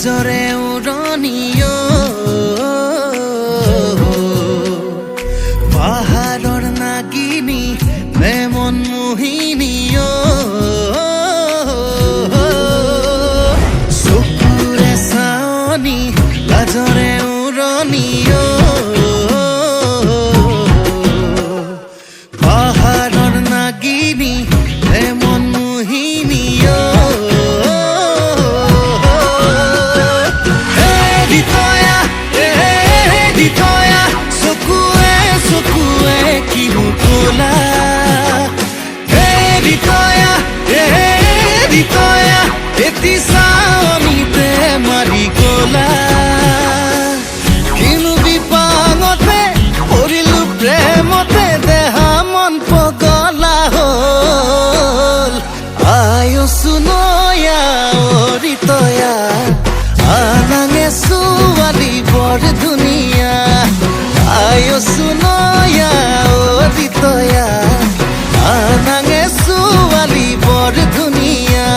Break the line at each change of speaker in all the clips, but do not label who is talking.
লাজৰে উৰণিও পাহাৰৰ নাগিনী মেমন মোহিনীও চকুৰে চাৱনি লাজৰে উৰণিও পাহাৰৰ নাগিনী মেমন মোহিনীও এটি চাৱনিতে মাৰি গলা কিনো বিপাঙতে পৰিলো প্ৰেমতে দেহা মন পগলা হ'ল আয়ুসু নয়া অৰিতয়া আনাঙে ছোৱালী বৰ ধুনীয়া আয়ুসু নয়া অৰিতয়া আনাঙে ছোৱালী বৰ ধুনীয়া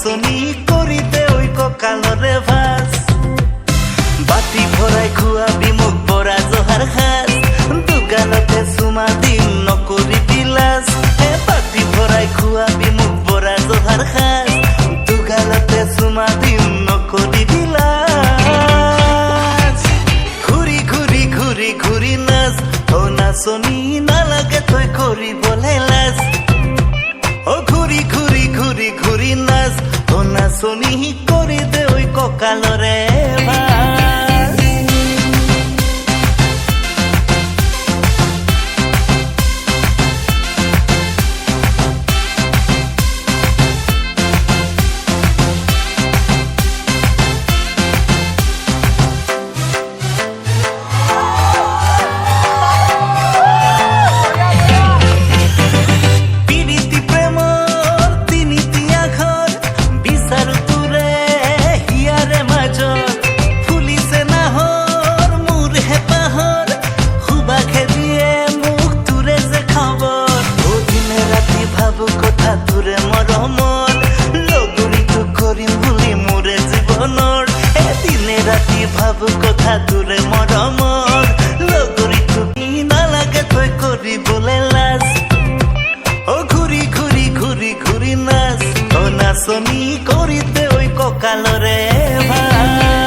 নাচনি কৰিতে ঐ কঁকালৰে ভাঁজ বাতি ভৰাই খুৱাবি মোক বৰা জহাৰ সাজ দুগালতে চুমা দিম নকৰি বিলাস বাতি ভৰাই খুৱাবি মোক বৰা জহাৰ সাজ দুগালতে চুমা দিম নকৰি বিলাস ঘূৰি ঘূৰি ঘূৰি ঘূৰি নাচ নাচনি নালাগে তই কৰিবলৈ লাজ ঘূৰি ঘূৰি ঘূৰি ঘূৰি নাচ নাচনি কৰি দে ঐ কঁকালৰে ভাঁজ ভাবো কথা দূৰে মৰমৰ লগৰী তুমি নালাগে তই কৰিবলৈ লাজ ঘূৰি ঘূৰি ঘূৰি ঘূৰি নাচ নাচনি কৰিতে ঐ কঁকালৰে ভাঁজ